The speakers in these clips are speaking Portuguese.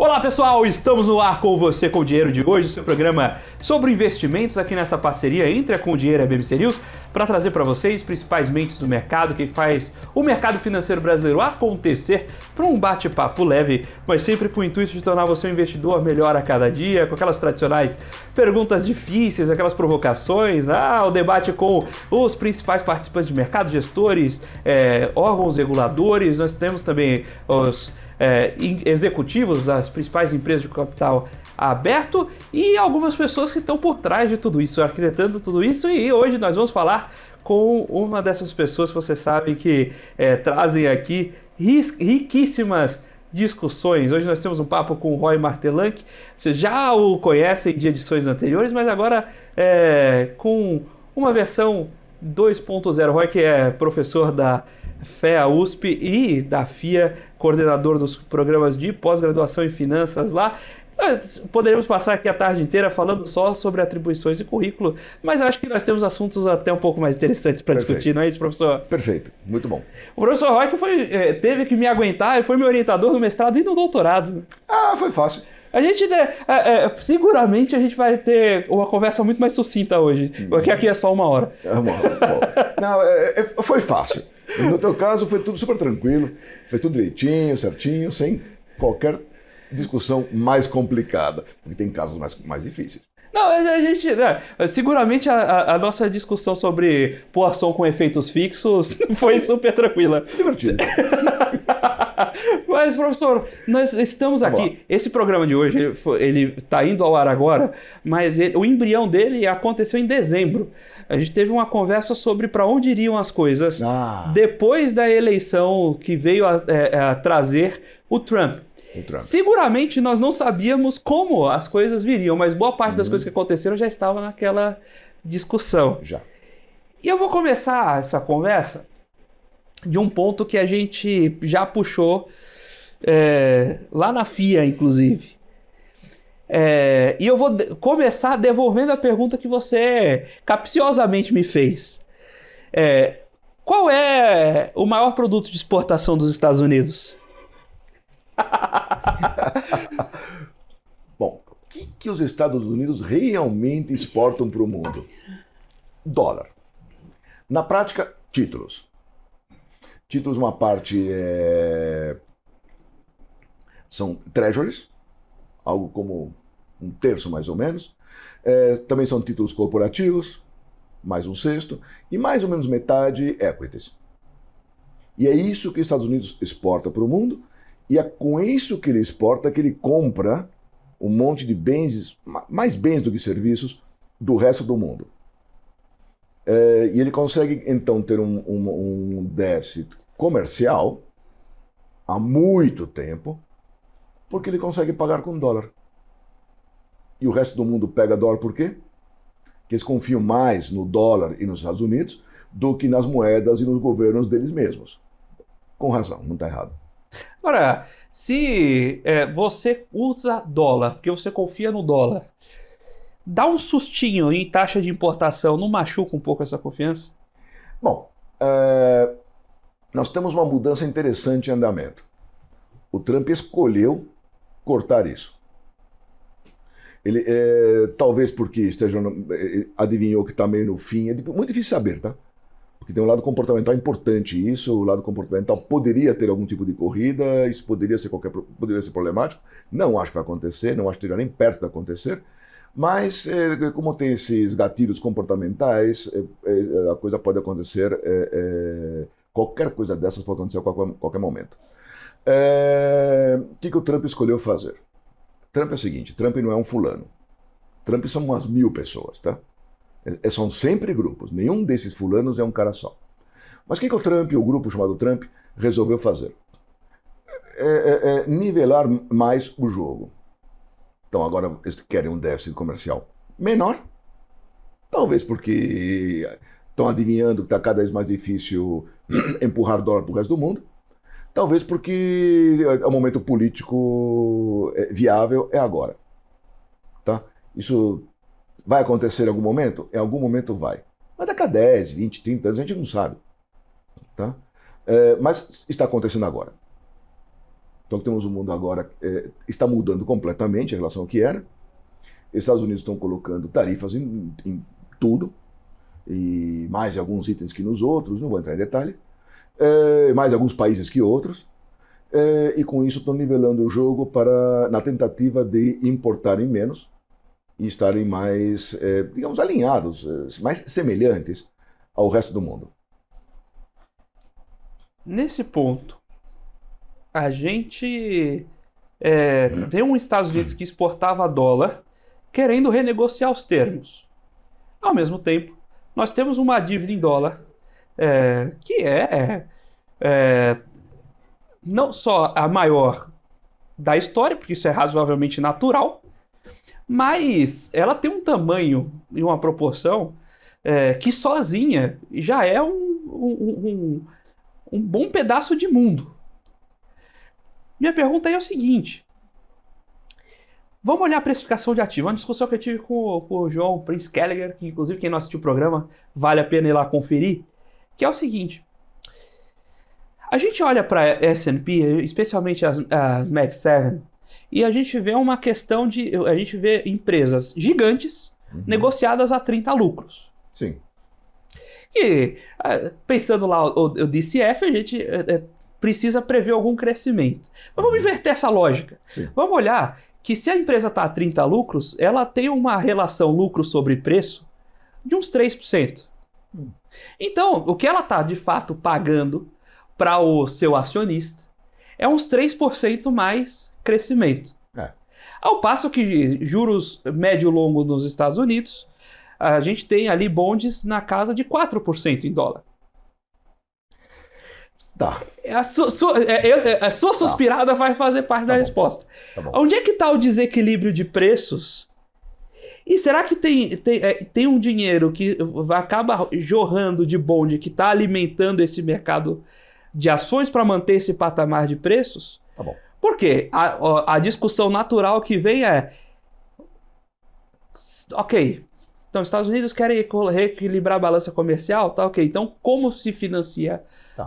Olá pessoal, estamos no ar com você com o Dinheiro de hoje, o seu programa sobre investimentos aqui nessa parceria entre a Com o Dinheiro e a BMC News, para trazer para vocês principais mentes do mercado que faz o mercado financeiro brasileiro acontecer, para um bate-papo leve, mas sempre com o intuito de tornar você um investidor melhor a cada dia, com aquelas tradicionais perguntas difíceis, aquelas provocações, o debate com os principais participantes de mercado, gestores, órgãos reguladores, nós temos também os executivos das principais empresas de capital aberto e algumas pessoas que estão por trás de tudo isso, arquitetando tudo isso, e hoje nós vamos falar com uma dessas pessoas que você sabe que trazem aqui riquíssimas discussões. Hoje nós temos um papo com o Roy Martelanck, vocês já o conhecem de edições anteriores, mas agora com uma versão 2.0. Roy, que é professor da FEA USP e da FIA, coordenador dos programas de pós-graduação em finanças lá. Nós poderíamos passar aqui a tarde inteira falando só sobre atribuições e currículo, mas eu acho que nós temos assuntos até um pouco mais interessantes para discutir, não é isso, professor? Perfeito, muito bom. O professor Roy que teve que me aguentar, ele foi meu orientador no mestrado e no doutorado. Foi fácil. A gente, seguramente a gente vai ter uma conversa muito mais sucinta hoje, porque aqui é só uma hora. Não, foi fácil. No teu caso foi tudo super tranquilo, foi tudo direitinho, certinho, sem qualquer discussão mais complicada, porque tem casos mais difíceis. Não, a gente, seguramente a nossa discussão sobre poação com efeitos fixos foi super tranquila. Divertido. Mas, professor, nós estamos aqui, esse programa de hoje, ele está indo ao ar agora, mas o embrião dele aconteceu em dezembro. A gente teve uma conversa sobre para onde iriam as coisas depois da eleição que veio a trazer o Trump. Seguramente nós não sabíamos como as coisas viriam, mas boa parte das coisas que aconteceram já estava naquela discussão. Já. E eu vou começar essa conversa de um ponto que a gente já puxou lá na FIA, inclusive. E eu vou começar devolvendo a pergunta que você capciosamente me fez. Qual é o maior produto de exportação dos Estados Unidos? Bom, o que os Estados Unidos realmente exportam para o mundo? Dólar. Na prática, títulos. Títulos, uma parte são treasuries, algo como um terço mais ou menos. Também são títulos corporativos, mais um sexto, e mais ou menos metade equities. E é isso que os Estados Unidos exporta para o mundo, e é com isso que ele exporta que ele compra um monte de bens, mais bens do que serviços, do resto do mundo. E ele consegue, então, ter um déficit comercial há muito tempo, porque ele consegue pagar com dólar. E o resto do mundo pega dólar por quê? Porque eles confiam mais no dólar e nos Estados Unidos do que nas moedas e nos governos deles mesmos. Com razão, não está errado. Agora, se você usa dólar, porque você confia no dólar, dá um sustinho em taxa de importação, não machuca um pouco essa confiança? Bom, nós temos uma mudança interessante em andamento. O Trump escolheu cortar isso. Ele, talvez porque adivinhou que está meio no fim, muito difícil saber, tá? Porque tem um lado comportamental importante isso, o lado comportamental poderia ter algum tipo de corrida, isso poderia ser problemático. Não acho que vai acontecer, não acho que esteja nem perto de acontecer, mas como tem esses gatilhos comportamentais, a coisa pode acontecer, qualquer coisa dessas pode acontecer a qualquer momento. O que o Trump escolheu fazer? Trump é o seguinte, Trump não é um fulano, Trump são umas 1000 pessoas, tá? São sempre grupos, nenhum desses fulanos é um cara só. Mas o que o Trump, o grupo chamado Trump, resolveu fazer? Nivelar mais o jogo. Então agora eles querem um déficit comercial menor, talvez porque estão adivinhando que está cada vez mais difícil empurrar dólar para o resto do mundo, talvez porque o momento político viável é agora. Tá? Isso vai acontecer em algum momento? Em algum momento vai. Mas daqui a 10, 20, 30 anos a gente não sabe. Tá? Mas está acontecendo agora. Então temos um mundo agora está mudando completamente em relação ao que era. Os Estados Unidos estão colocando tarifas em tudo, e mais em alguns itens que nos outros, não vou entrar em detalhe, mais em alguns países que outros, e com isso estão nivelando o jogo na tentativa de importarem menos e estarem mais, digamos, alinhados, mais semelhantes ao resto do mundo. Nesse ponto, a gente tem um Estados Unidos que exportava dólar querendo renegociar os termos. Ao mesmo tempo, nós temos uma dívida em dólar que não só a maior da história, porque isso é razoavelmente natural, mas ela tem um tamanho e uma proporção que sozinha já é um bom pedaço de mundo. Minha pergunta aí é o seguinte: vamos olhar a precificação de ativo. Uma discussão que eu tive com o João Prince Gallagher, que inclusive quem não assistiu o programa vale a pena ir lá conferir, que é o seguinte: a gente olha para a S&P, especialmente as Mag 7, e a gente vê uma questão a gente vê empresas gigantes negociadas a 30 lucros. Sim. E pensando lá o DCF, a gente precisa prever algum crescimento. Mas vamos inverter essa lógica. Sim. Vamos olhar que se a empresa está a 30 lucros, ela tem uma relação lucro sobre preço de uns 3%. Então, o que ela está de fato pagando para o seu acionista é uns 3% mais crescimento. Ao passo que juros médio-longo nos Estados Unidos, a gente tem ali bondes na casa de 4% em dólar. Tá. A sua suspirada vai fazer parte da resposta. Tá bom. Onde é que está o desequilíbrio de preços? E será que tem um dinheiro que acaba jorrando de bonde que está alimentando esse mercado de ações para manter esse patamar de preços? Tá bom. Por quê? A discussão natural que vem ok, então os Estados Unidos querem reequilibrar a balança comercial, tá ok, então como se financia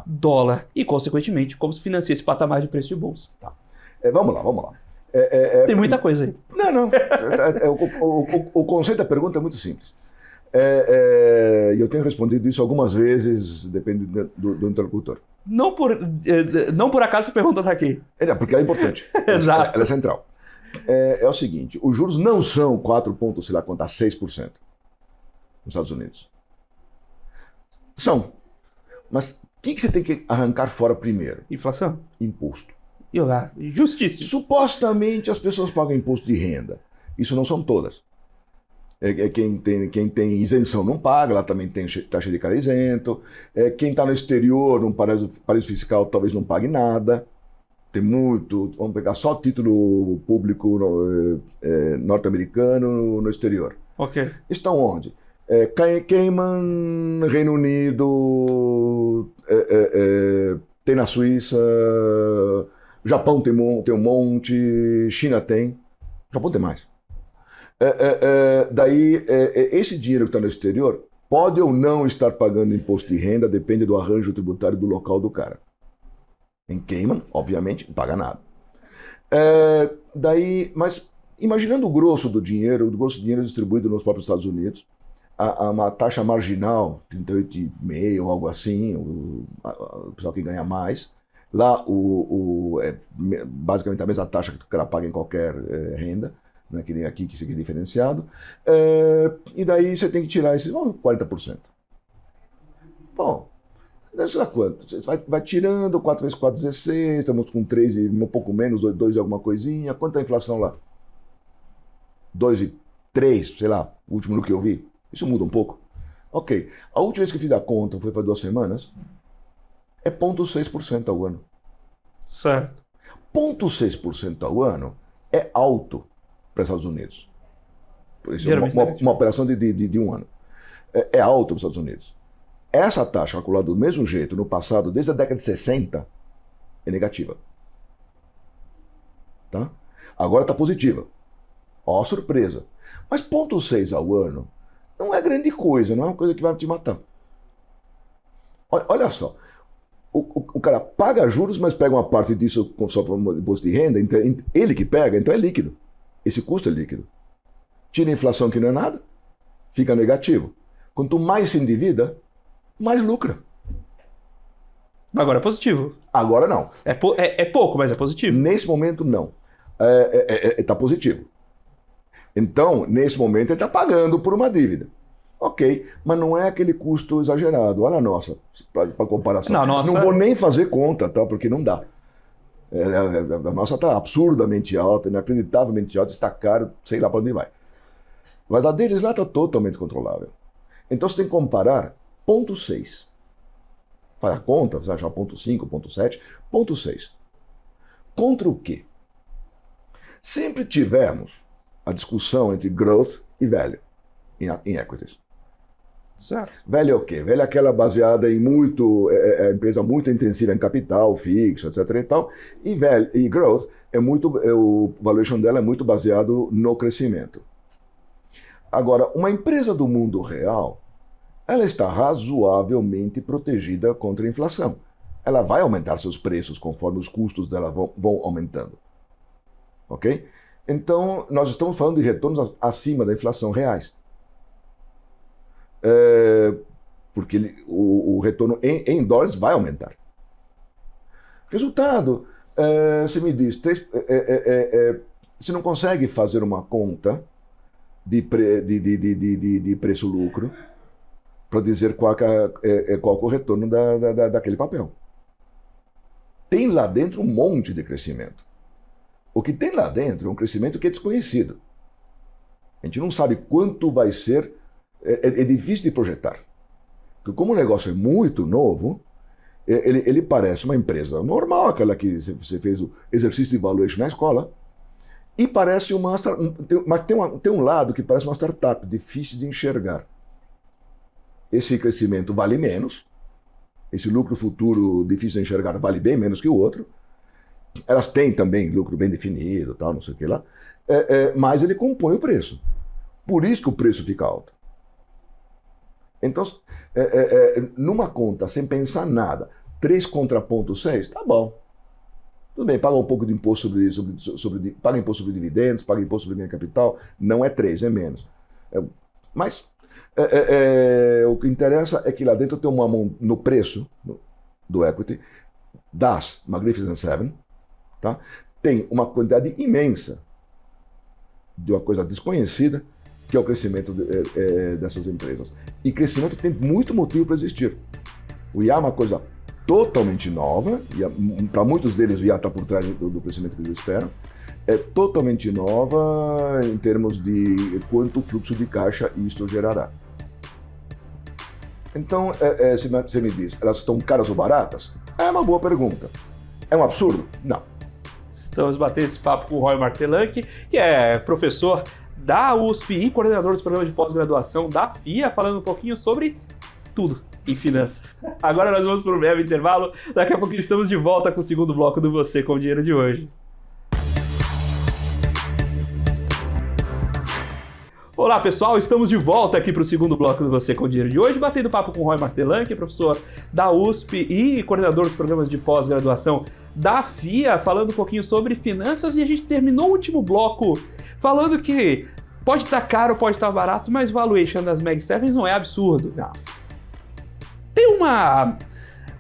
dólar e, consequentemente, como se financia esse patamar de preço de bolsa? Tá. Vamos lá. Tem muita coisa aí. Não. O conceito da pergunta é muito simples. Eu tenho respondido isso algumas vezes, depende do interlocutor. Não por acaso a pergunta está aqui. Porque ela é importante. Exato. Ela é central. É o seguinte: os juros não são 6% nos Estados Unidos. São. Mas o que você tem que arrancar fora primeiro? Inflação? Imposto. Justíssimo. Supostamente as pessoas pagam imposto de renda. Isso não são todas. Quem tem isenção não paga, lá também tem taxa de cara isento. Quem está no exterior, num paraíso fiscal, talvez não pague nada. Tem muito. Vamos pegar só título público norte-americano no exterior. Ok. Estão onde? Cayman, Reino Unido, tem na Suíça, Japão tem um monte, China tem. Japão tem mais. Daí, esse dinheiro que está no exterior pode ou não estar pagando imposto de renda, depende do arranjo tributário do local do cara. Em Cayman, obviamente, não paga nada. Mas imaginando o grosso do dinheiro distribuído nos próprios Estados Unidos, uma taxa marginal, 38,5% ou algo assim, o pessoal que ganha mais. Lá, basicamente a mesma taxa que o cara paga em qualquer renda, não é que nem aqui, que isso aqui é diferenciado. E daí você tem que tirar esses 40%. Bom, deve ser quanto? Você vai tirando, 4 vezes 4, 16, estamos com 3 e um pouco menos, 2 e alguma coisinha. Quanto é a inflação lá? 2,3, sei lá, o último no que eu vi. Isso muda um pouco. Ok. A última vez que eu fiz a conta, foi faz 2 semanas, é 0,6% ao ano. Certo. 0,6% ao ano é alto para os Estados Unidos. Por isso, uma operação de um ano. É alto para os Estados Unidos. Essa taxa calculada do mesmo jeito no passado, desde a década de 60, é negativa. Tá? Agora está positiva. Ó, surpresa. Mas 0,6 ao ano não é grande coisa, não é uma coisa que vai te matar. Olha só. o cara paga juros, mas pega uma parte disso com só como imposto de renda, então, ele que pega, então é líquido. Esse custo é líquido. Tira a inflação, que não é nada, fica negativo. Quanto mais se endivida, mais lucra. Agora é positivo. Agora não. É pouco, mas é positivo. Nesse momento, não. Está positivo. Então, nesse momento, ele está pagando por uma dívida. Ok, mas não é aquele custo exagerado. Olha a nossa, para comparação. Não vou nem fazer conta, tá? Porque não dá. A nossa está absurdamente alta, inacreditavelmente alta, está caro, sei lá para onde vai. Mas a deles lá está totalmente controlável. Então você tem que comparar ponto 6. Faz a conta, você achar ponto 5, ponto 7, ponto 6. Contra o quê? Sempre tivemos a discussão entre growth e value em equities. Certo. Value é o quê? Value é aquela baseada em a empresa muito intensiva em capital, fixo, etc. e tal. E growth o valuation dela é muito baseado no crescimento. Agora, uma empresa do mundo real, ela está razoavelmente protegida contra a inflação. Ela vai aumentar seus preços conforme os custos dela vão aumentando. Ok? Então, nós estamos falando de retornos acima da inflação reais. Porque o retorno em dólares vai aumentar. Resultado, você me diz, você não consegue fazer uma conta de preço-lucro para dizer qual é o retorno daquele papel. Tem lá dentro um monte de crescimento. O que tem lá dentro é um crescimento que é desconhecido. A gente não sabe quanto vai ser, é difícil de projetar. Porque como o negócio é muito novo, ele parece uma empresa normal, aquela que você fez o exercício de valuation na escola, e parece mas tem um lado que parece uma startup, difícil de enxergar. Esse crescimento vale menos, esse lucro futuro difícil de enxergar vale bem menos que o outro. Elas têm também lucro bem definido, tal, não sei o que lá, mas ele compõe o preço. Por isso que o preço fica alto. Então, numa conta, sem pensar nada, 3 contra ponto 6, tá bom. Tudo bem, paga um pouco de imposto paga imposto sobre dividendos, paga imposto sobre ganho de capital, não é 3, é menos. Mas o que interessa é que lá dentro tem uma mão no preço do equity das Magnificent Seven, tá? Tem uma quantidade imensa de uma coisa desconhecida, que é o crescimento dessas empresas. E crescimento tem muito motivo para existir. O IA é uma coisa totalmente nova, e para muitos deles o IA está por trás do crescimento que eles esperam. É totalmente nova em termos de quanto fluxo de caixa isto gerará. Então, você me diz, elas estão caras ou baratas? É uma boa pergunta. É um absurdo? Não. Estamos batendo esse papo com o Roy Martelanchi, que é professor da USP e coordenador dos programas de pós-graduação da FIA, falando um pouquinho sobre tudo em finanças. Agora nós vamos para um breve intervalo, daqui a pouco estamos de volta com o segundo bloco do Você com o Dinheiro de hoje. Olá pessoal, estamos de volta aqui para o segundo bloco do Você com o Dinheiro de hoje, batendo papo com o Roy Martelanchi, professor da USP e coordenador dos programas de pós-graduação da FIA, falando um pouquinho sobre finanças, e a gente terminou o último bloco falando que pode estar caro, pode estar barato, mas valuation das Mag 7 não é absurdo. Não. Tem uma...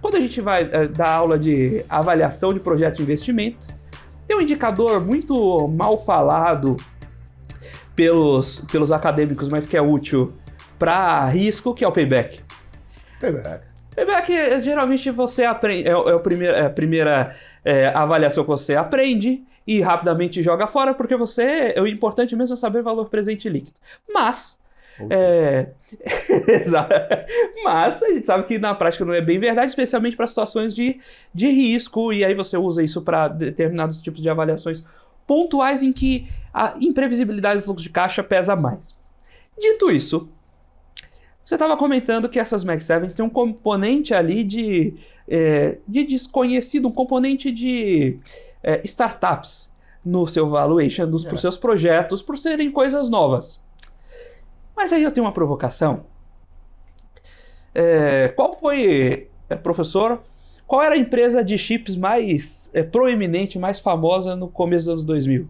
Quando a gente vai dar aula de avaliação de projeto de investimento, tem um indicador muito mal falado pelos acadêmicos, mas que é útil para risco, que é o payback. Payback, geralmente você aprende, é a primeira avaliação que você aprende e rapidamente joga fora, porque o importante mesmo é saber valor presente e líquido. Mas, mas a gente sabe que na prática não é bem verdade, especialmente para situações de risco, e aí você usa isso para determinados tipos de avaliações pontuais em que a imprevisibilidade do fluxo de caixa pesa mais. Dito isso, você estava comentando que essas Mag 7 têm um componente ali de desconhecido, um componente de startups no seu valuation dos seus projetos, por serem coisas novas. Mas aí eu tenho uma provocação. Professor, Qual era a empresa de chips mais proeminente, mais famosa no começo dos anos 2000?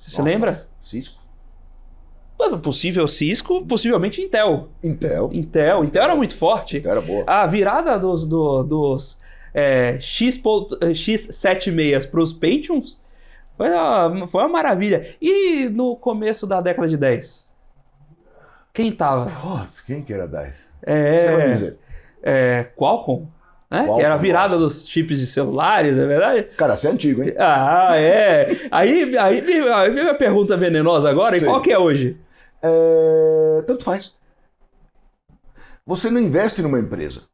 Você lembra? Cisco. Possível Cisco, possivelmente Intel. Intel Era muito forte. Intel era boa. A virada dos X76 para os Pentiums foi uma maravilha. E no começo da década de 10? Quem tava? Putz, quem que era 10? Você vai dizer. Qualcomm. Né? Qualcomm, Que era a virada dos chips de celulares, não é verdade? Cara, você é antigo, hein? Ah, é. Aí vem a pergunta venenosa agora, Sim. e qual que é hoje? Tanto faz. Você não investe numa empresa.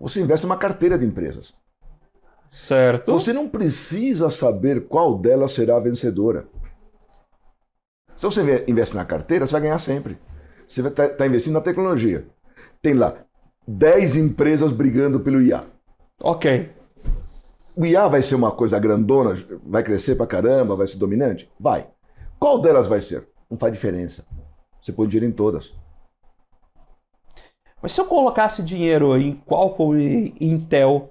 Você investe numa carteira de empresas. Certo. Você não precisa saber qual delas será a vencedora. Se você investe na carteira, você vai ganhar sempre. Você vai estar investindo na tecnologia. Tem lá 10 empresas brigando pelo IA. Ok. O IA vai ser uma coisa grandona, vai crescer pra caramba, vai ser dominante? Vai. Qual delas vai ser? Não faz diferença. Você põe dinheiro em todas. Mas se eu colocasse dinheiro em Qualcomm e Intel,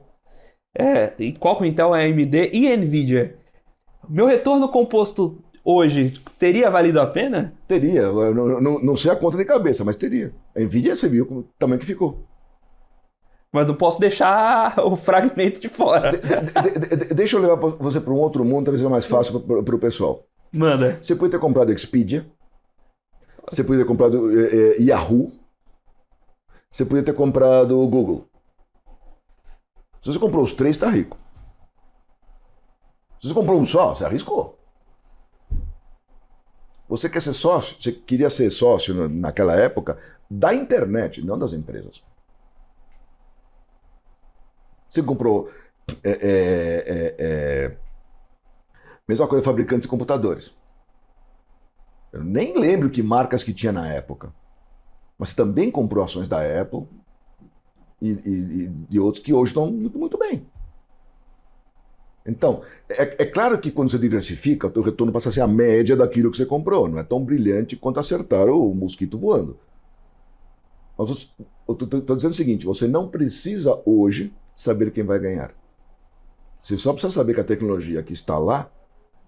em Qualcomm, Intel, AMD e Nvidia, meu retorno composto hoje teria valido a pena? Teria. Eu não sei a conta de cabeça, mas teria. A Nvidia, você viu o tamanho que ficou. Mas não posso deixar o fragmento de fora. Deixa eu levar você para um outro mundo, talvez seja mais fácil para o pessoal. Manda. Você podia ter comprado Expedia, você podia ter comprado Yahoo, você podia ter comprado Google. Se você comprou os 3, está rico. Se você comprou um só, você arriscou. Você quer ser sócio? Você queria ser sócio naquela época da internet, não das empresas. Você comprou mesma coisa, fabricantes de computadores. Eu nem lembro que marcas que tinha na época. Mas você também comprou ações da Apple e de outros que hoje estão muito, muito bem. Então, é claro que quando você diversifica, o teu retorno passa a ser a média daquilo que você comprou. Não é tão brilhante quanto acertar o mosquito voando. Mas eu estou dizendo o seguinte, você não precisa hoje saber quem vai ganhar. Você só precisa saber que a tecnologia que está lá,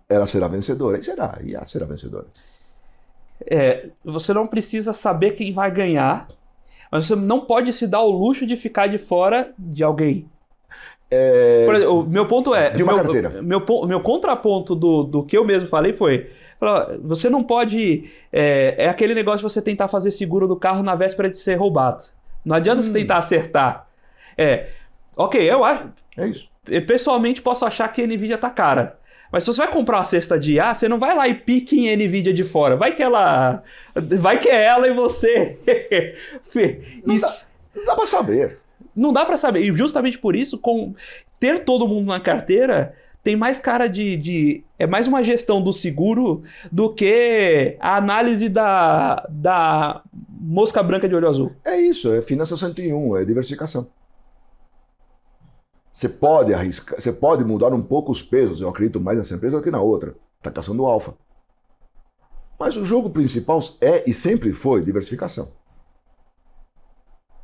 ela será vencedora. E IA será vencedora. Você não precisa saber quem vai ganhar, mas você não pode se dar o luxo de ficar de fora de alguém. Por exemplo, o meu ponto é... De uma carteira. Meu contraponto do que eu mesmo falei foi... Você não pode... É aquele negócio de você tentar fazer seguro do carro na véspera de ser roubado. Não adianta você tentar acertar. Ok, eu acho... É isso. Eu, pessoalmente, posso achar que a Nvidia tá cara. Mas se você vai comprar uma cesta de IA, você não vai lá e pique em Nvidia de fora. Vai que é ela e você. Não dá pra saber. Não dá pra saber. E justamente por isso, ter todo mundo na carteira tem mais cara é mais uma gestão do seguro do que a análise da mosca branca de olho azul. É isso, é Finança 101, é diversificação. Você pode arriscar, você pode mudar um pouco os pesos, eu acredito mais nessa empresa do que na outra. Está caçando alfa. Mas o jogo principal é e sempre foi diversificação.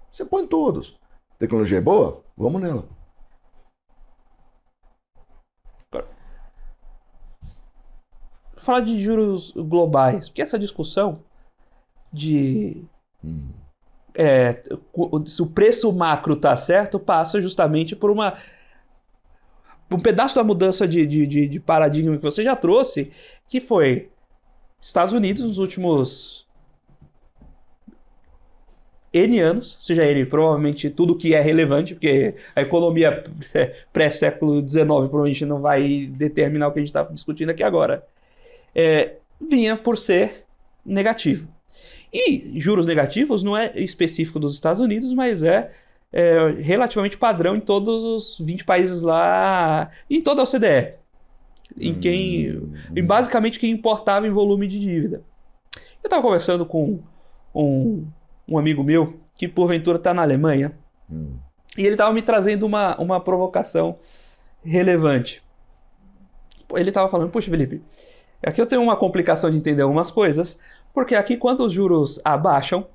Você põe todos. Tecnologia é boa? Vamos nela. Falar de juros globais, porque essa discussão de se o preço macro está certo, passa justamente por um pedaço da mudança de paradigma que você já trouxe, que foi Estados Unidos nos últimos N anos, seja ele provavelmente tudo que é relevante, porque a economia pré-século XIX provavelmente não vai determinar o que a gente está discutindo aqui agora, vinha por ser negativo. E juros negativos não é específico dos Estados Unidos, mas é relativamente padrão em todos os 20 países lá, em toda a OCDE, em basicamente quem importava em volume de dívida. Eu estava conversando com um amigo meu que porventura está na Alemanha e ele estava me trazendo uma provocação relevante. Ele estava falando, puxa, Felipe, aqui eu tenho uma complicação de entender algumas coisas, porque aqui quando os juros abaixam,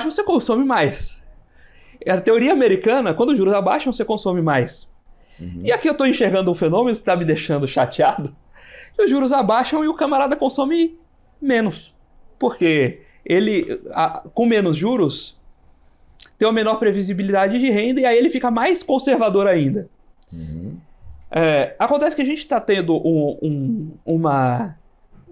você consome mais. A teoria americana, quando os juros abaixam, você consome mais. E aqui eu estou enxergando um fenômeno que está me deixando chateado. Os juros abaixam e o camarada consome menos. Porque ele, com menos juros, tem uma menor previsibilidade de renda e aí ele fica mais conservador ainda. Acontece que a gente está tendo uma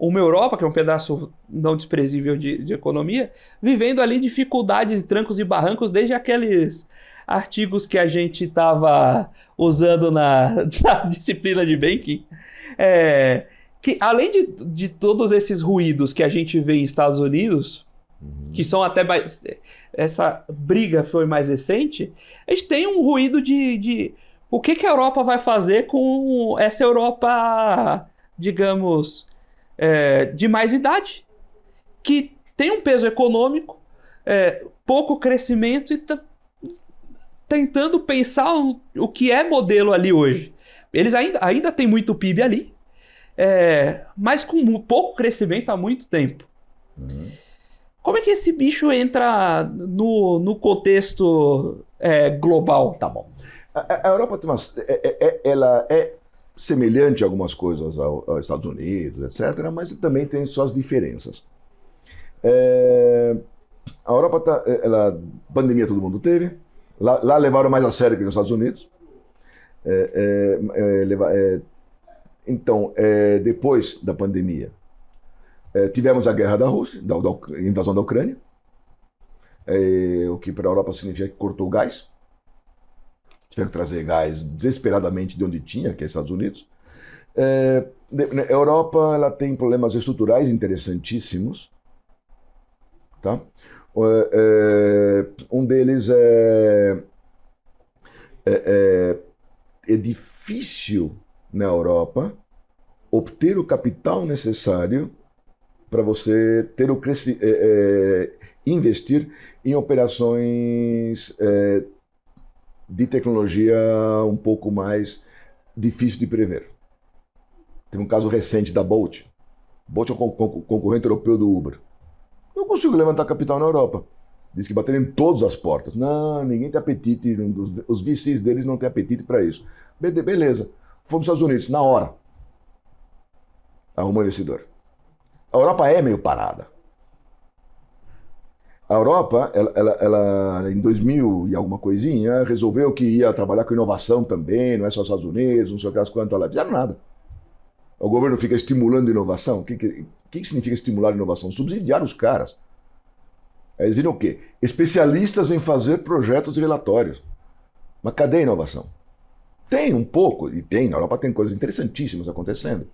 Europa, que é um pedaço não desprezível de economia, vivendo ali dificuldades, trancos e barrancos desde aqueles artigos que a gente estava usando na disciplina de banking. Que além de todos esses ruídos que a gente vê em Estados Unidos, que são até mais... Essa briga foi mais recente, a gente tem um ruído de o que a Europa vai fazer com essa Europa, digamos, de mais idade, que tem um peso econômico, pouco crescimento e tá tentando pensar o que é modelo ali hoje. Eles ainda têm muito PIB ali, mas com pouco crescimento há muito tempo. Como é que esse bicho entra no contexto global? Tá bom. A Europa tem ela é semelhante a algumas coisas aos Estados Unidos, etc., mas também tem suas diferenças. A Europa pandemia todo mundo teve. Lá levaram mais a sério que nos Estados Unidos. Então, depois da pandemia, tivemos a guerra da Rússia, da invasão da Ucrânia, o que para a Europa significa que cortou o gás. Tiveram que trazer gás desesperadamente de onde tinha, que é Estados Unidos. A Europa ela tem problemas estruturais interessantíssimos. Tá? Um deles é difícil na Europa obter o capital necessário para você ter investir em operações de tecnologia um pouco mais difícil de prever. Tem um caso recente da Bolt. Bolt é um concorrente europeu do Uber. Não consigo levantar capital na Europa. Diz que bateram em todas as portas. Não, ninguém tem apetite, os VCs deles não têm apetite para isso. Beleza. Fomos aos Estados Unidos, na hora. Arrumou investidor. A Europa é meio parada. A Europa, ela em 2000 e alguma coisinha, resolveu que ia trabalhar com inovação também, não é só os Estados Unidos, não sei o que, quanto lá. Fizeram nada. O governo fica estimulando inovação. O que significa estimular inovação? Subsidiar os caras. Aí eles viram o quê? Especialistas em fazer projetos e relatórios. Mas cadê a inovação? Tem um pouco, e tem, na Europa tem coisas interessantíssimas acontecendo,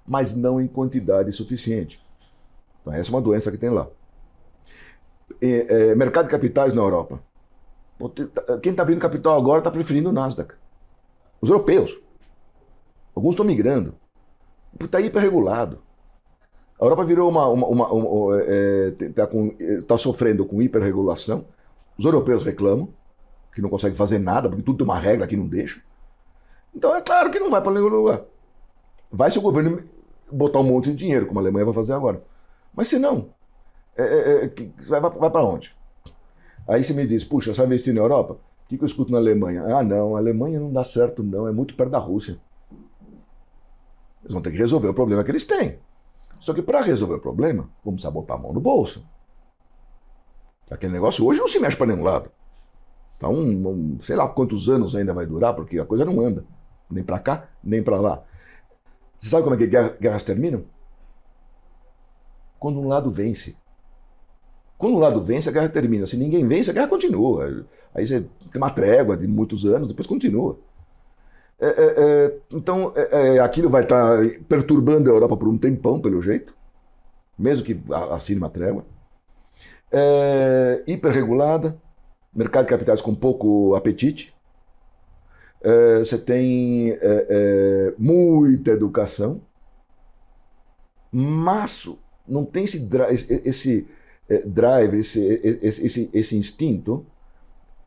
mas não em quantidade suficiente. Então essa é uma doença que tem lá. Mercado de capitais na Europa. Quem está abrindo capital agora está preferindo o Nasdaq. Os europeus. Alguns estão migrando. Está hiperregulado. A Europa virou está sofrendo com hiperregulação. Os europeus reclamam que não conseguem fazer nada, porque tudo tem uma regra que não deixa. Então é claro que não vai para nenhum lugar. Vai se o governo botar um monte de dinheiro, como a Alemanha vai fazer agora. Mas se não, vai para onde? Aí você me diz, puxa, você vai investir na Europa? O que eu escuto na Alemanha? Ah, não, a Alemanha não dá certo não, é muito perto da Rússia. Eles vão ter que resolver o problema que eles têm. Só que para resolver o problema, vamos precisar botar a mão no bolso. Aquele negócio hoje não se mexe para nenhum lado. Então, sei lá quantos anos ainda vai durar, porque a coisa não anda. Nem para cá, nem para lá. Você sabe como é que guerras terminam? Quando um lado vence. Quando um lado vence, a guerra termina. Se ninguém vence, a guerra continua. Aí você tem uma trégua de muitos anos, depois continua. Então, aquilo vai estar perturbando a Europa por um tempão, pelo jeito, mesmo que assine uma trégua. Hiperregulada, mercado de capitais com pouco apetite. Você tem muita educação, mas não tem esse drive, esse instinto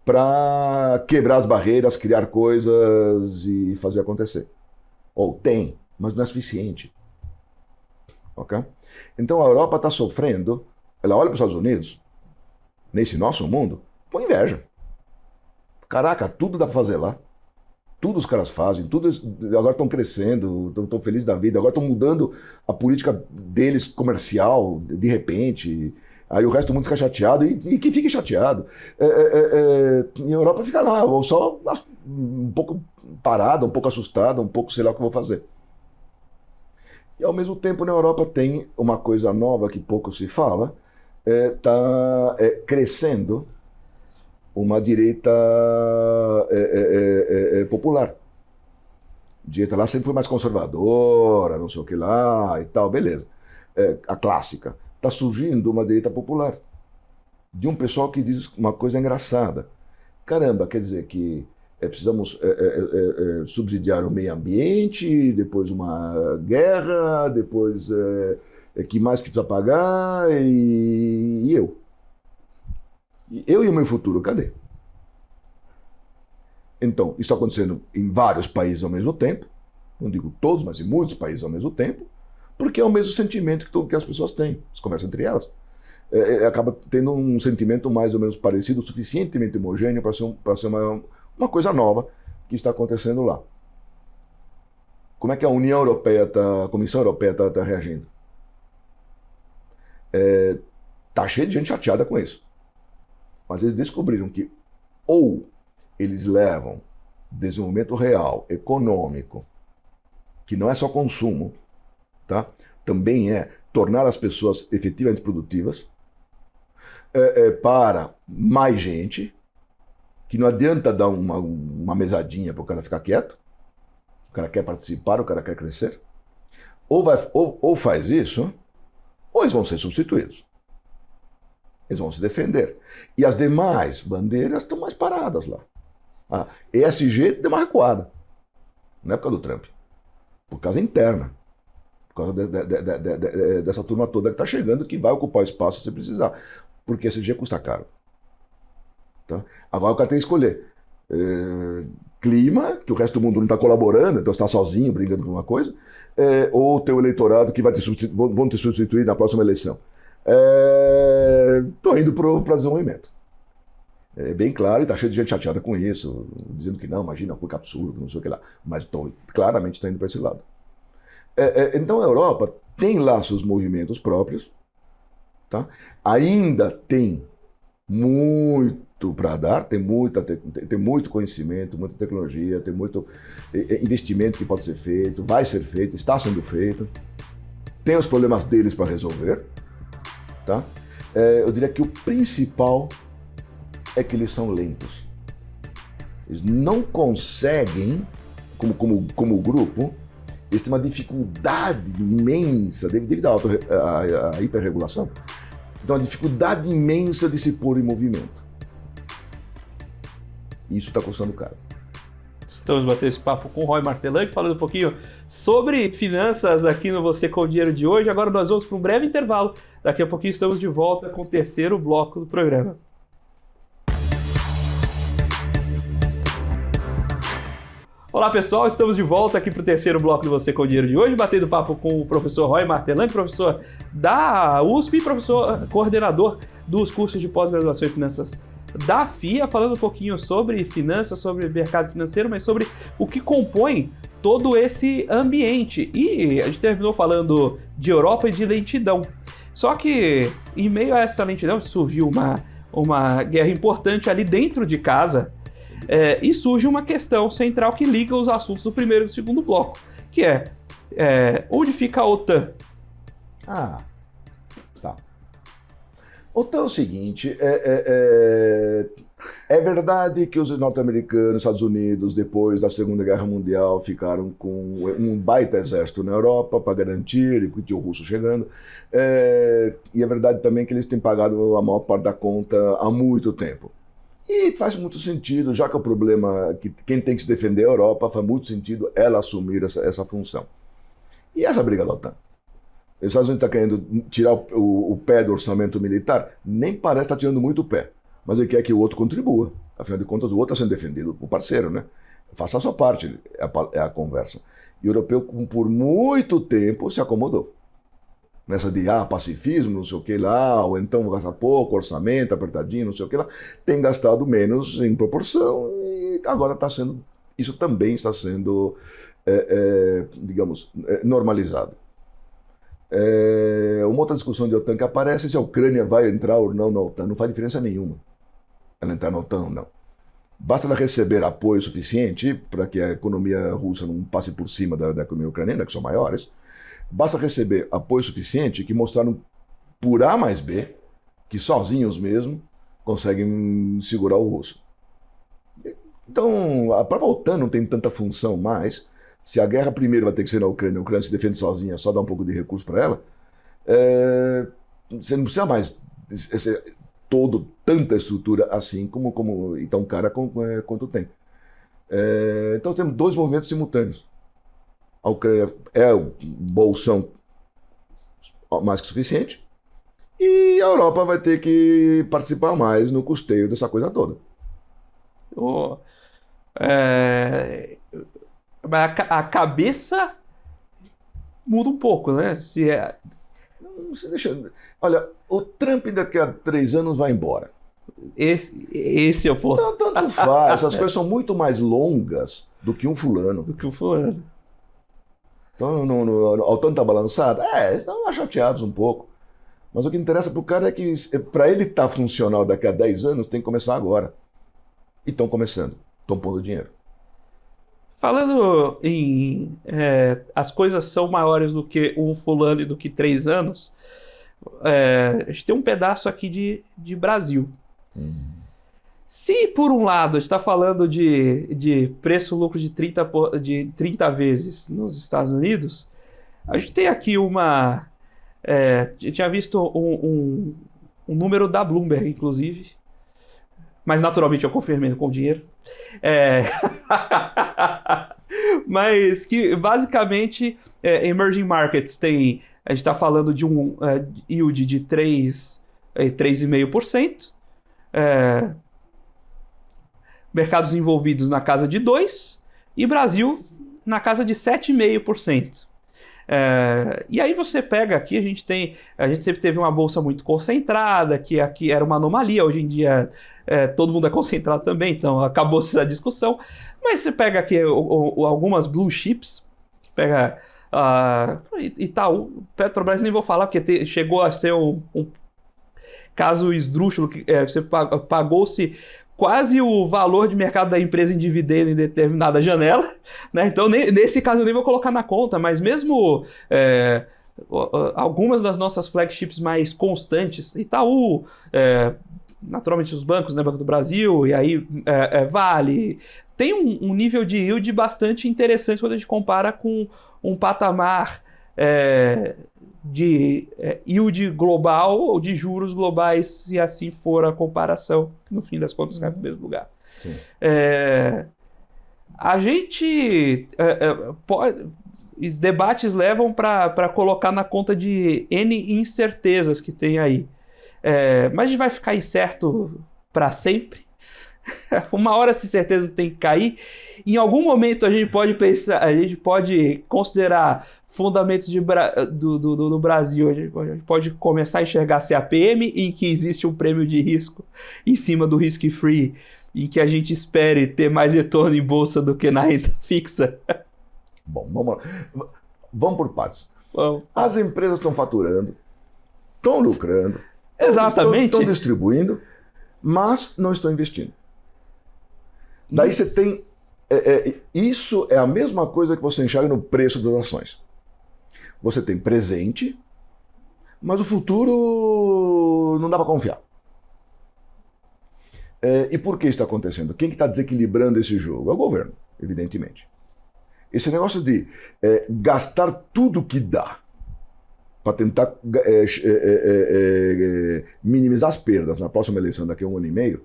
para quebrar as barreiras, criar coisas e fazer acontecer. Ou tem, mas não é suficiente. Ok? Então a Europa está sofrendo, ela olha para os Estados Unidos, nesse nosso mundo, com inveja. Caraca, tudo dá para fazer lá. Tudo os caras fazem, tudo agora estão crescendo, estão felizes da vida, agora estão mudando a política deles comercial, de repente. Aí o resto do mundo fica chateado e quem fica chateado. E a Europa fica lá, ou só um pouco parada, um pouco assustada, um pouco sei lá o que eu vou fazer. E ao mesmo tempo na Europa tem uma coisa nova que pouco se fala, está crescendo uma direita popular. A direita lá sempre foi mais conservadora, não sei o que lá e tal, beleza. A clássica. Está surgindo uma direita popular. De um pessoal que diz uma coisa engraçada. Caramba, quer dizer que precisamos subsidiar o meio ambiente, depois uma guerra, depois que mais que precisa pagar e eu. Eu e o meu futuro, cadê? Então, isso está acontecendo em vários países ao mesmo tempo, não digo todos, mas em muitos países ao mesmo tempo, porque é o mesmo sentimento que as pessoas têm, as conversam entre elas. Acaba tendo um sentimento mais ou menos parecido, suficientemente homogêneo para ser uma coisa nova que está acontecendo lá. Como é que a União Europeia, a Comissão Europeia está reagindo? Está cheio de gente chateada com isso. Mas eles descobriram que ou eles levam desenvolvimento real, econômico, que não é só consumo, tá? Também é tornar as pessoas efetivamente produtivas, para mais gente, que não adianta dar uma mesadinha para o cara ficar quieto, o cara quer participar, o cara quer crescer, ou faz isso, ou eles vão ser substituídos. Eles vão se defender. E as demais bandeiras estão mais paradas lá. A ESG deu uma recuada. Não é por causa do Trump. Por causa interna. Por causa dessa turma toda que está chegando, que vai ocupar o espaço se precisar. Porque ESG custa caro. Tá? Agora o cara tem que escolher. Clima, que o resto do mundo não está colaborando, então está sozinho, brigando por uma coisa, ou o teu eleitorado que vão te substituir na próxima eleição. Estou indo para desenvolvimento. É bem claro, e está cheio de gente chateada com isso, dizendo que não, imagina, que absurdo, não sei o que lá. Mas claramente está indo para esse lado. Então a Europa tem lá seus movimentos próprios, tá? Ainda tem muito para dar, tem muito conhecimento, muita tecnologia, tem muito investimento que pode ser feito, vai ser feito, está sendo feito. Tem os problemas deles para resolver. Tá? Eu diria que o principal é que eles são lentos. Eles não conseguem, como grupo, eles têm uma dificuldade imensa, devido à hiperregulação, então uma dificuldade imensa de se pôr em movimento. Isso está custando caro. Estamos batendo esse papo com o Roy Martelan, falando um pouquinho sobre finanças aqui no Você com o Dinheiro de hoje. Agora nós vamos para um breve intervalo. Daqui a pouquinho estamos de volta com o terceiro bloco do programa. Olá pessoal, estamos de volta aqui para o terceiro bloco do Você com o Dinheiro de hoje, batendo papo com o professor Roy Martelan, professor da USP e professor coordenador dos cursos de pós-graduação em finanças da FIA, falando um pouquinho sobre finanças, sobre mercado financeiro, mas sobre o que compõe todo esse ambiente. E a gente terminou falando de Europa e de lentidão. Só que, em meio a essa lentidão, surgiu uma guerra importante ali dentro de casa, e surge uma questão central que liga os assuntos do primeiro e do segundo bloco, que onde fica a OTAN? Tá. OTAN é o seguinte, é verdade que os norte-americanos, Estados Unidos, depois da Segunda Guerra Mundial, ficaram com um baita exército na Europa para garantir, e tinha o russo chegando, e é verdade também que eles têm pagado a maior parte da conta há muito tempo. E faz muito sentido, já que o problema que quem tem que se defender é a Europa, faz muito sentido ela assumir essa função. E essa briga da OTAN? Os Estados Unidos está querendo tirar o pé do orçamento militar? Nem parece estar tirando muito o pé, mas ele quer que o outro contribua. Afinal de contas, o outro está sendo defendido, o parceiro, né? Faça a sua parte, é a conversa. E o europeu, por muito tempo, se acomodou. nessa de pacifismo, não sei o que lá, ou então vou gastar pouco, orçamento apertadinho, não sei o que lá, tem gastado menos em proporção e agora está sendo, isso também está sendo, digamos, normalizado. Uma outra discussão de OTAN que aparece é se a Ucrânia vai entrar ou não na OTAN. Não faz diferença nenhuma ela entrar na OTAN ou não. Basta ela receber apoio suficiente para que a economia russa não passe por cima da economia ucraniana, que são maiores. Basta receber apoio suficiente que mostraram por A mais B que sozinhos mesmo conseguem segurar o russo. Então, a própria OTAN não tem tanta função mais. Se a guerra primeiro vai ter que ser na Ucrânia, a Ucrânia se defende sozinha, só dá um pouco de recurso para ela, você não precisa mais tanta estrutura assim como e tão cara quanto tem. Então temos dois movimentos simultâneos. A Ucrânia é o bolsão mais que suficiente e a Europa vai ter que participar mais no custeio dessa coisa toda. A cabeça muda um pouco, né? Olha, o Trump daqui a 3 anos vai embora. Esse eu posso. Então, tanto faz. Essas coisas são muito mais longas do que um fulano. Então, a OTAN está balançada? Estão chateados um pouco. Mas o que interessa para o cara é que, para ele estar funcional daqui a 10 anos, tem que começar agora. E estão começando. Estão pondo dinheiro. Falando em as coisas são maiores do que um fulano e do que 3 anos, a gente tem um pedaço aqui de Brasil. Se, por um lado, a gente está falando de preço-lucro de 30 vezes nos Estados Unidos, a gente tem aqui eu tinha visto um número da Bloomberg, inclusive, mas naturalmente eu confirmei com o dinheiro. Mas que basicamente emerging markets a gente está falando de um yield de 3,5%, mercados envolvidos na casa de 2% e Brasil na casa de 7,5%. E aí você pega aqui, a gente sempre teve uma bolsa muito concentrada, que aqui era uma anomalia, hoje em dia todo mundo é concentrado também, então acabou-se a discussão. Mas você pega aqui algumas blue chips, pega Itaú, Petrobras, nem vou falar, porque chegou a ser um caso esdrúxulo, que você pagou-se quase o valor de mercado da empresa em dividendo em determinada janela, né? Então, nesse caso eu nem vou colocar na conta, mas mesmo algumas das nossas flagships mais constantes, Itaú, naturalmente os bancos, né? Banco do Brasil, e aí Vale, tem um nível de yield bastante interessante quando a gente compara com um patamar de yield global ou de juros globais, se assim for a comparação, no fim das contas cai no mesmo lugar. A gente os debates levam para colocar na conta de N incertezas que tem aí. Mas a gente vai ficar incerto para sempre? Uma hora essa certeza tem que cair. Em algum momento a gente pode pensar, a gente pode considerar fundamentos do Brasil, a gente pode começar a enxergar CAPM, em que existe um prêmio de risco em cima do risk-free, em que a gente espere ter mais retorno em bolsa do que na renda fixa. Bom, vamos por partes. As empresas estão faturando, estão lucrando, exatamente, estão distribuindo, mas não estão investindo. Daí você tem... isso é a mesma coisa que você enxerga no preço das ações. Você tem presente, mas o futuro não dá para confiar. E por que isso está acontecendo? Quem que está desequilibrando esse jogo? É o governo, evidentemente. Esse negócio de gastar tudo que dá para tentar minimizar as perdas na próxima eleição daqui a 1 ano e meio,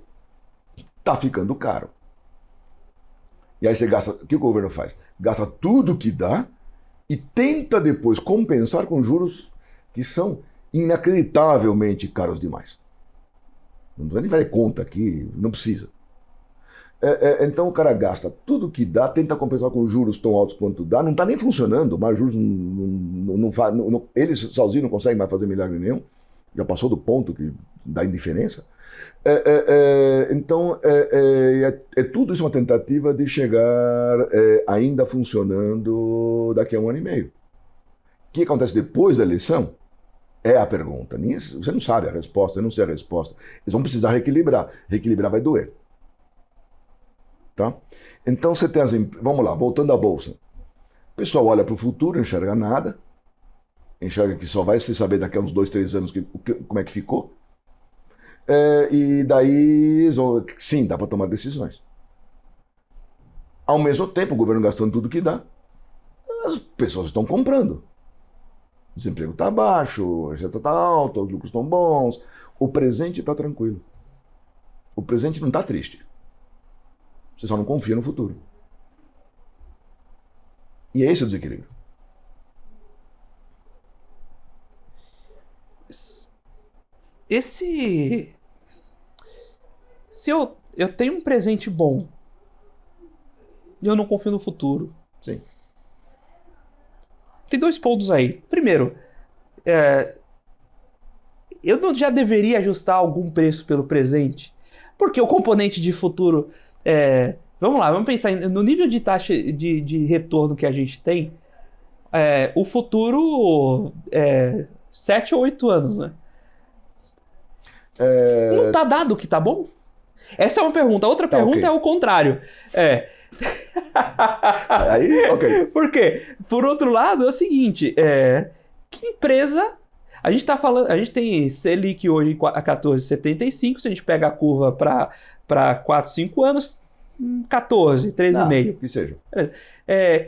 está ficando caro. E aí você gasta, o que o governo faz? Gasta tudo que dá e tenta depois compensar com juros que são inacreditavelmente caros demais. Não vai nem fazer conta aqui, não precisa. Então o cara gasta tudo que dá, tenta compensar com juros tão altos quanto dá, não está nem funcionando, mas juros eles sozinhos não conseguem mais fazer milagre nenhum, já passou do ponto da indiferença. Então tudo isso uma tentativa de chegar ainda funcionando daqui a 1 ano e meio. O que acontece depois da eleição é a pergunta. Você não sabe a resposta, eu não sei a resposta. Eles vão precisar reequilibrar. Reequilibrar vai doer. Tá? Então você tem vamos lá, voltando à bolsa. O pessoal olha para o futuro, não enxerga nada, enxerga que só vai se saber daqui a uns 2, 3 anos como é que ficou. E daí, sim, dá para tomar decisões. Ao mesmo tempo, o governo gastando tudo que dá, as pessoas estão comprando. O desemprego está baixo, a receita está alta, os lucros estão bons, o presente está tranquilo. O presente não está triste. Você só não confia no futuro. E é esse o desequilíbrio. Se eu tenho um presente bom e eu não confio no futuro. Sim. Tem 2 pontos aí. Primeiro, eu não já deveria ajustar algum preço pelo presente? Porque o componente de futuro... vamos lá, vamos pensar no nível de taxa de retorno que a gente tem. O futuro 7 ou 8 anos, né? Não tá dado que tá bom? Essa é uma pergunta. Outra pergunta okay. É o contrário. Aí, ok. Por quê? Por outro lado, é o seguinte, que empresa... A gente tem Selic hoje a 14,75, se a gente pega a curva para 4, 5 anos, 14, 13,5. Que seja.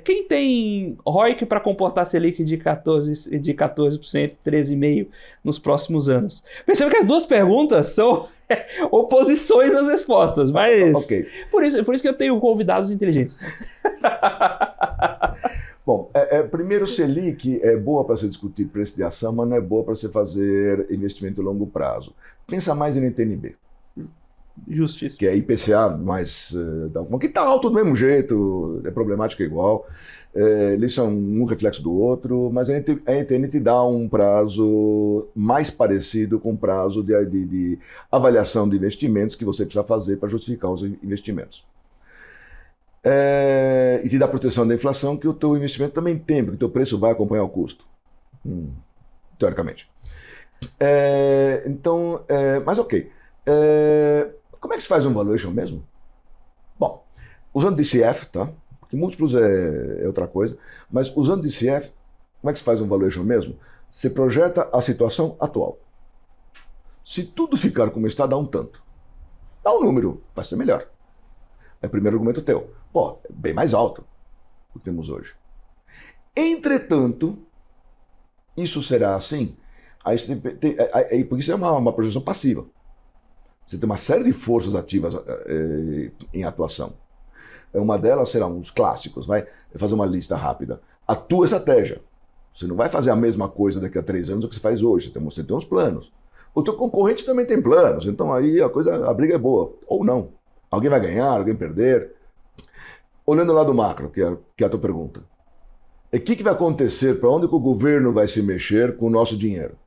Quem tem ROIC para comportar Selic de 14%, 13,5% nos próximos anos? Perceba que as 2 perguntas são oposições nas respostas, mas okay. por isso que eu tenho convidados inteligentes. Bom, primeiro, Selic é boa para se discutir preço de ação, mas não é boa para você fazer investimento a longo prazo. Pensa mais em NTNB. Justiça. Que é IPCA, mas que está alto do mesmo jeito, é problemático igual. Eles são um reflexo do outro, mas a NTN te dá um prazo mais parecido com o prazo de avaliação de investimentos que você precisa fazer para justificar os investimentos. E te dá proteção da inflação que o teu investimento também tem, porque o teu preço vai acompanhar o custo, teoricamente. Mas ok. Como é que se faz um valuation mesmo? Bom, usando DCF, tá? Porque múltiplos é outra coisa, mas usando DCF, como é que se faz um valuation mesmo? Você projeta a situação atual. Se tudo ficar como está, dá um tanto. Dá um número, vai ser melhor. É o primeiro argumento teu. Pô, é bem mais alto do que temos hoje. Entretanto, isso será assim, porque isso é uma projeção passiva. Você tem uma série de forças ativas em atuação. Uma delas será uns clássicos, vai fazer uma lista rápida. A tua estratégia. Você não vai fazer a mesma coisa daqui a 3 anos do que você faz hoje. Você tem uns planos. O teu concorrente também tem planos. Então aí a briga é boa. Ou não. Alguém vai ganhar, alguém perder. Olhando lá do macro, que é a tua pergunta. O que vai acontecer? Para onde que o governo vai se mexer com o nosso dinheiro?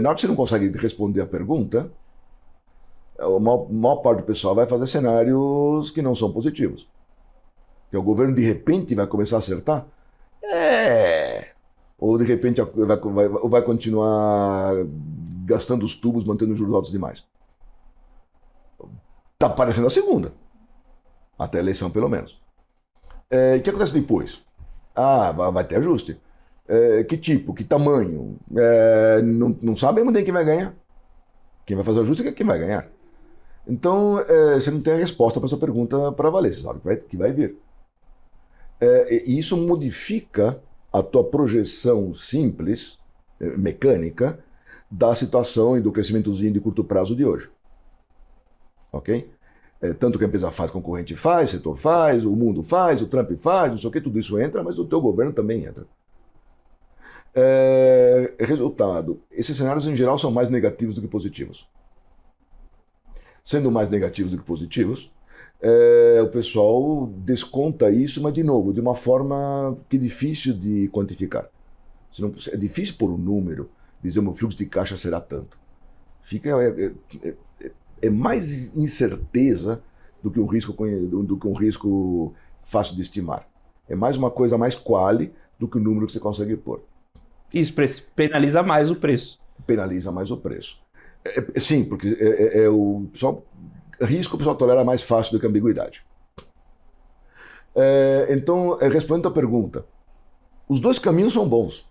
Na hora que você não consegue responder a pergunta, a maior parte do pessoal vai fazer cenários que não são positivos. Que o governo de repente vai começar a acertar? Ou de repente vai continuar gastando os tubos, mantendo os juros altos demais. Tá parecendo a segunda. Até a eleição, pelo menos. O que acontece depois? Vai ter ajuste. Que tipo? Que tamanho? Não sabemos nem quem vai ganhar. Quem vai fazer o ajuste é quem vai ganhar. Então, você não tem a resposta para essa pergunta para valer. Você sabe que vai vir. E isso modifica a tua projeção simples, mecânica, da situação e do crescimentozinho de curto prazo de hoje. Ok? Tanto que a empresa faz, concorrente faz, setor faz, o mundo faz, o Trump faz, não sei o que, tudo isso entra, mas o teu governo também entra. Resultado, esses cenários em geral são mais negativos do que positivos. sendo mais negativos do que positivos, o pessoal desconta isso, mas de novo, de uma forma que é difícil de quantificar. É difícil pôr um número, dizer o meu fluxo de caixa será tanto. É mais incerteza do que um risco fácil de estimar. É mais uma coisa mais quali do que o número que você consegue pôr. Isso penaliza mais o preço. Penaliza mais o preço. Sim, porque risco o pessoal tolera mais fácil do que ambiguidade. Então, respondendo à pergunta, os dois caminhos são bons.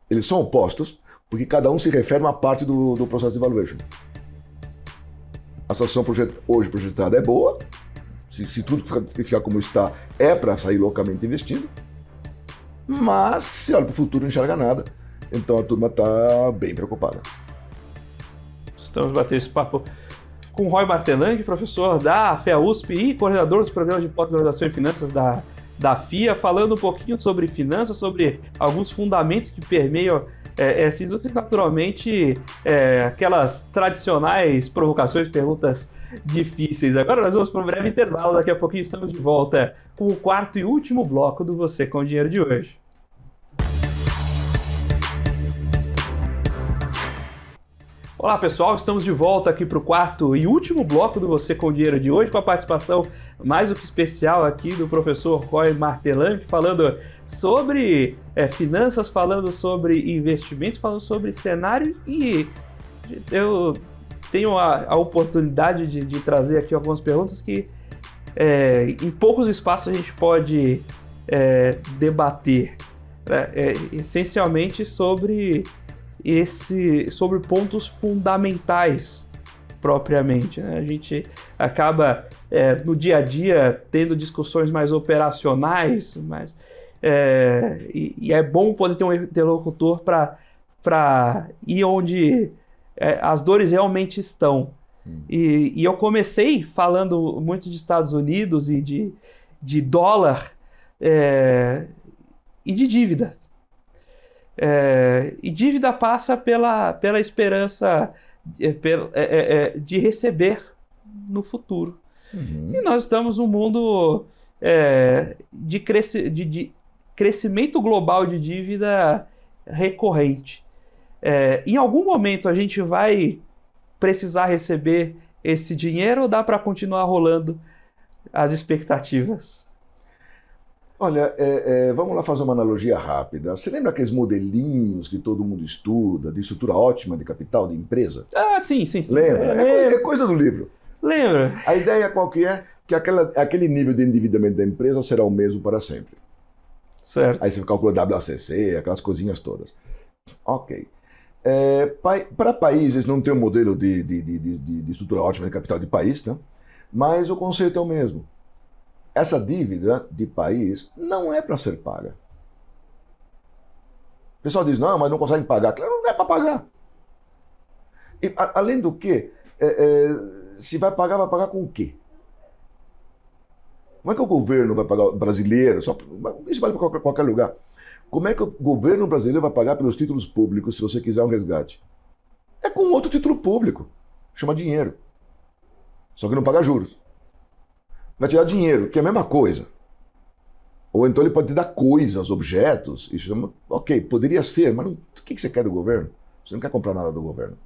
Eles são opostos, porque cada um se refere a uma parte do processo de valuation. A situação hoje projetada é boa, se tudo ficar como está, é para sair loucamente investindo, mas se olha para o futuro não enxerga nada, então a turma está bem preocupada. Estamos batendo esse papo com Roy Martelang, professor da FEA-USP e coordenador dos programas de pós-graduação em finanças da FIA, falando um pouquinho sobre finanças, sobre alguns fundamentos que permeiam essa indústria, naturalmente aquelas tradicionais provocações, perguntas difíceis. Agora nós vamos para um breve intervalo, daqui a pouquinho estamos de volta com o quarto e último bloco do Você com Dinheiro de hoje. Olá pessoal, estamos de volta aqui para o quarto e último bloco do Você com Dinheiro de hoje, com a participação mais do que especial aqui do professor Roy Martelang, falando sobre finanças, falando sobre investimentos, falando sobre cenário, e eu tenho a oportunidade de trazer aqui algumas perguntas que em poucos espaços a gente pode debater, essencialmente sobre pontos fundamentais propriamente, né? A gente acaba no dia a dia tendo discussões mais operacionais, e é bom poder ter um interlocutor para ir onde as dores realmente estão. E eu comecei falando muito de Estados Unidos e de dólar e de dívida. E dívida passa pela esperança de receber no futuro. Uhum. E nós estamos num mundo de crescimento global de dívida recorrente. Em algum momento a gente vai precisar receber esse dinheiro ou dá para continuar rolando as expectativas? Olha, vamos lá fazer uma analogia rápida. Você lembra aqueles modelinhos que todo mundo estuda, de estrutura ótima de capital, de empresa? Ah, sim. Lembra? É coisa do livro. Lembra? A ideia qual que é? Que aquele nível de endividamento da empresa será o mesmo para sempre. Certo. Aí você calcula WACC, aquelas coisinhas todas. Ok. Para países não tem um modelo de estrutura ótima de capital de país, tá? Mas o conceito é o mesmo. Essa dívida de país não é para ser paga. O pessoal diz, não, mas não consegue pagar. Claro, não é para pagar. E, além do que, se vai pagar com o quê? Como é que o governo vai pagar brasileiro? Isso vale para qualquer lugar. Como é que o governo brasileiro vai pagar pelos títulos públicos se você quiser um resgate? É com outro título público. Chama dinheiro. Só que não paga juros. Vai te dar dinheiro, que é a mesma coisa. Ou então ele pode te dar coisas, objetos. Isso chama, ok, poderia ser, mas o que você quer do governo? Você não quer comprar nada do governo.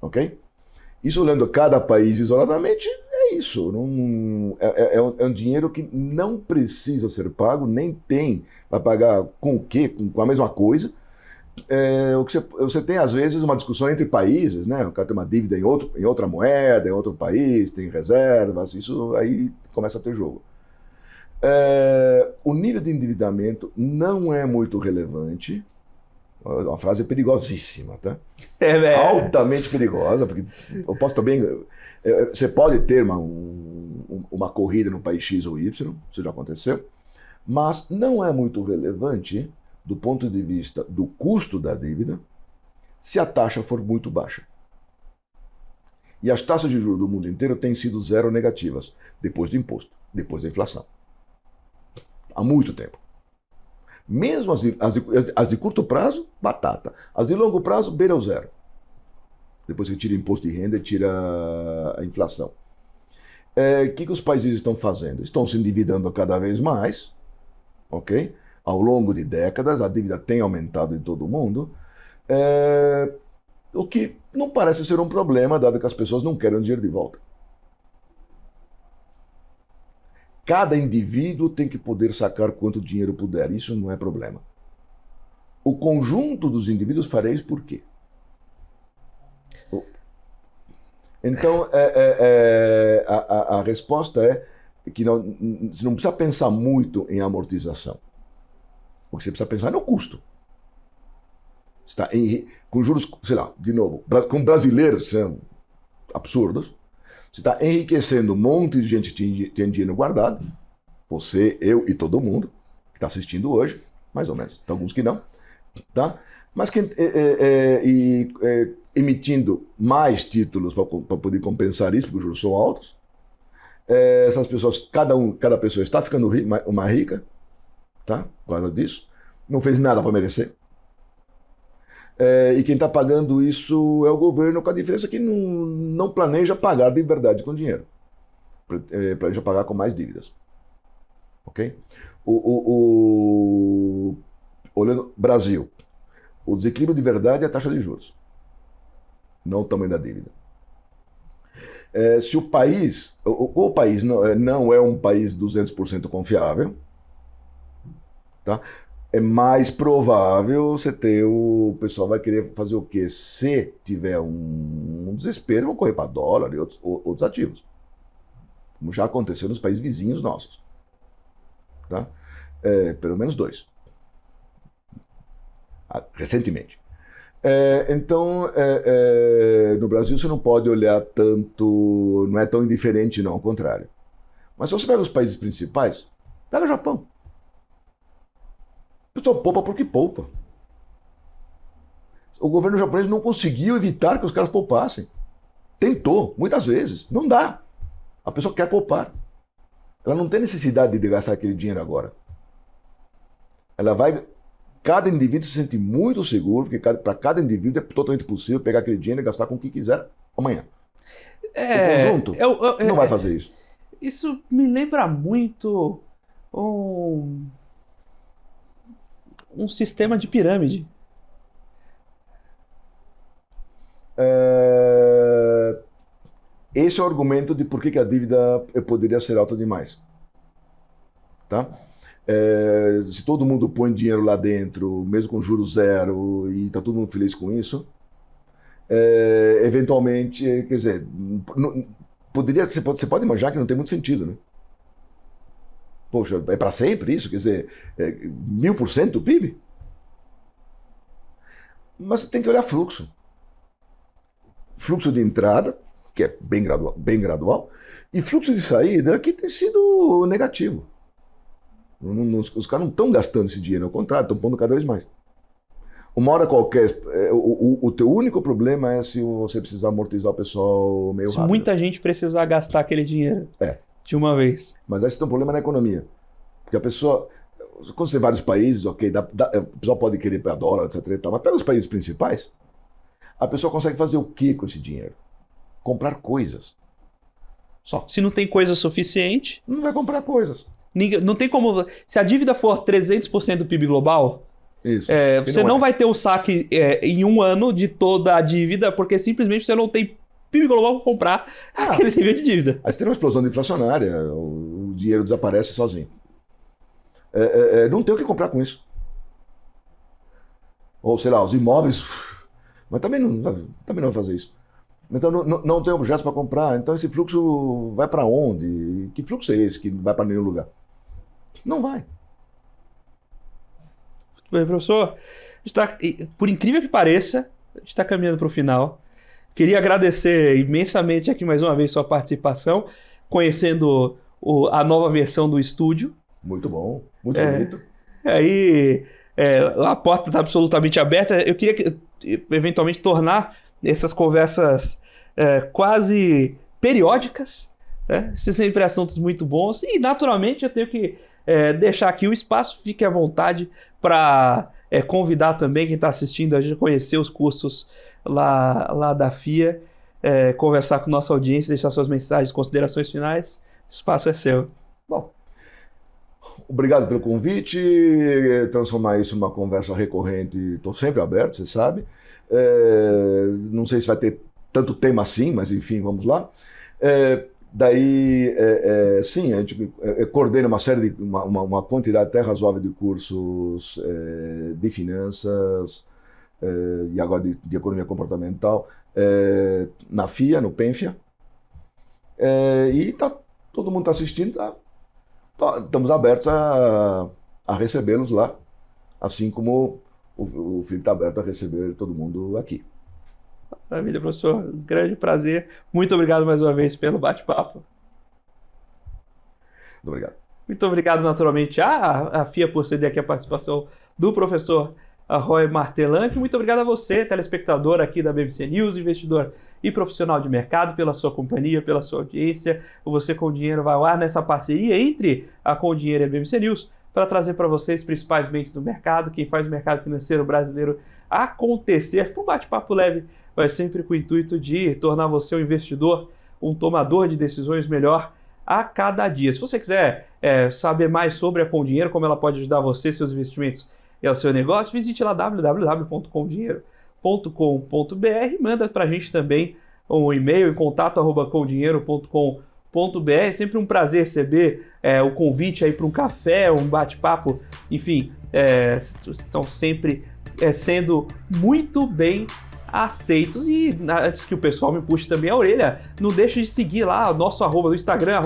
Ok? Isso olhando cada país isoladamente, é isso. É um dinheiro que não precisa ser pago, nem tem. Vai pagar com o quê? Com a mesma coisa. O que você tem, às vezes, uma discussão entre países, né? O cara tem uma dívida em outra moeda, em outro país, tem reservas, isso aí começa a ter jogo. O nível de endividamento não é muito relevante. Uma frase perigosíssima, tá? Altamente perigosa, porque eu posso também... Você pode ter uma corrida no país X ou Y, isso já aconteceu, mas não é muito relevante do ponto de vista do custo da dívida, se a taxa for muito baixa. E as taxas de juros do mundo inteiro têm sido zero negativas, depois do imposto, depois da inflação. Há muito tempo. Mesmo as de curto prazo, batata. As de longo prazo, beira o zero. Depois que tira imposto de renda, tira a inflação. O que os países estão fazendo? Estão se endividando cada vez mais, ok? Ao longo de décadas, a dívida tem aumentado em todo o mundo, o que não parece ser um problema, dado que as pessoas não querem o dinheiro de volta. Cada indivíduo tem que poder sacar quanto dinheiro puder, isso não é problema. O conjunto dos indivíduos fará isso por quê? Então, a resposta é que você não precisa pensar muito em amortização. O que você precisa pensar é no custo. Você está com juros, sei lá, de novo, com brasileiros sendo absurdos, você está enriquecendo um monte de gente que tem dinheiro guardado, você, eu e todo mundo que está assistindo hoje, mais ou menos, tem alguns que não, tá? Mas emitindo mais títulos para poder compensar isso, porque os juros são altos. Essas pessoas, cada pessoa está ficando mais rica, tá? Por causa disso. Não fez nada para merecer. E quem está pagando isso é o governo, com a diferença que não planeja pagar de verdade com dinheiro. Planeja pagar com mais dívidas. Ok? Olhando Brasil. O desequilíbrio de verdade é a taxa de juros, não o tamanho da dívida. Se o país não é um país 200% confiável, tá? É mais provável você ter o pessoal vai querer fazer o quê? Se tiver um desespero, vão correr para dólar e outros ativos, como já aconteceu nos países vizinhos nossos, tá? Pelo menos 2. Recentemente. Então, no Brasil você não pode olhar tanto, não é tão indiferente não, ao contrário. Mas se você pega os países principais, pega o Japão. O pessoal poupa porque poupa. O governo japonês não conseguiu evitar que os caras poupassem. Tentou, muitas vezes. Não dá. A pessoa quer poupar. Ela não tem necessidade de gastar aquele dinheiro agora. Ela vai... Cada indivíduo se sente muito seguro, porque para cada indivíduo é totalmente possível pegar aquele dinheiro e gastar com o que quiser amanhã. O conjunto não vai fazer isso. Isso me lembra muito um sistema de pirâmide. Esse é o argumento de por que a dívida poderia ser alta demais. Tá? Se todo mundo põe dinheiro lá dentro, mesmo com juros zero, e está todo mundo feliz com isso, eventualmente, quer dizer, você pode imaginar que não tem muito sentido, né? Poxa, é para sempre isso? Quer dizer, 1000% do PIB? Mas você tem que olhar fluxo. Fluxo de entrada, que é bem gradual, e fluxo de saída, que tem sido negativo. Os caras não estão gastando esse dinheiro, ao contrário, estão pondo cada vez mais. Uma hora qualquer, o teu único problema é se você precisar amortizar o pessoal meio rápido. Se muita gente precisar gastar aquele dinheiro de uma vez. Mas esse tem um problema na economia. Porque a pessoa, quando você tem vários países, ok, o pessoal pode querer para dólar, etc. E tal, mas pega os países principais, a pessoa consegue fazer o que com esse dinheiro? Comprar coisas. Só. Se não tem coisa suficiente... Não vai comprar coisas. Não tem como... Se a dívida for 300% do PIB global, você não vai ter o saque em um ano de toda a dívida, porque simplesmente você não tem PIB global para comprar aquele nível de dívida. Aí você tem uma explosão inflacionária, o dinheiro desaparece sozinho. Não tem o que comprar com isso. Ou, sei lá, os imóveis... Mas também não vai fazer isso. Então não tem objetos para comprar. Então esse fluxo vai para onde? Que fluxo é esse que não vai para nenhum lugar? Não vai. Muito bem, professor. Por incrível que pareça, a gente está caminhando para o final. Queria agradecer imensamente aqui mais uma vez sua participação, conhecendo a nova versão do estúdio. Muito bom, muito bonito. Aí a porta está absolutamente aberta. Eu queria eventualmente tornar essas conversas quase periódicas, né? Sempre assuntos muito bons. E naturalmente eu tenho que deixar aqui o espaço, fique à vontade para convidar também quem está assistindo a gente conhecer os cursos lá da FIA, conversar com nossa audiência, deixar suas mensagens, considerações finais. O espaço é seu. Bom, obrigado pelo convite, transformar isso numa conversa recorrente, estou sempre aberto, você sabe. Não sei se vai ter tanto tema assim, mas enfim, vamos lá. Sim, a gente coordena uma quantidade até razoável de cursos de finanças e agora de economia comportamental na FIA, no PENFIA. E todo mundo está assistindo, estamos abertos a recebê-los lá, assim como o Felipe está aberto a receber todo mundo aqui. Maravilha, professor. Um grande prazer. Muito obrigado mais uma vez pelo bate-papo. Muito obrigado. Muito obrigado, naturalmente, à FIA por ceder aqui a participação do professor Roy Martelan. Muito obrigado a você, telespectador aqui da BBC News, investidor e profissional de mercado, pela sua companhia, pela sua audiência. O Você com Dinheiro vai ao ar nessa parceria entre a Com Dinheiro e a BBC News para trazer para vocês principais mentes do mercado, quem faz o mercado financeiro brasileiro acontecer. Um bate-papo leve, vai sempre com o intuito de tornar você um investidor, um tomador de decisões melhor a cada dia. Se você quiser saber mais sobre a Com Dinheiro, como ela pode ajudar você, seus investimentos e ao seu negócio, visite lá www.comdinheiro.com.br, manda para a gente também um e-mail em contato@comdinheiro.com.br. É sempre um prazer receber o convite aí para um café, um bate-papo, enfim, estão sempre sendo muito bem aceitos. E antes que o pessoal me puxe também a orelha, não deixe de seguir lá o nosso @, do Instagram,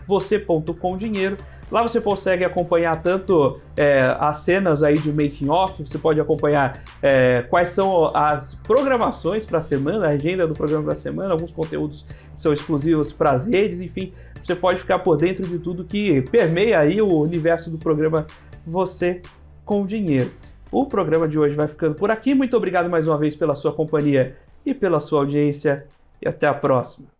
@você.comdinheiro. Lá você consegue acompanhar tanto as cenas aí de making off, você pode acompanhar quais são as programações para a semana, a agenda do programa da semana, alguns conteúdos são exclusivos para as redes, enfim, você pode ficar por dentro de tudo que permeia aí o universo do programa Você com Dinheiro. O programa de hoje vai ficando por aqui. Muito obrigado mais uma vez pela sua companhia e pela sua audiência. E até a próxima.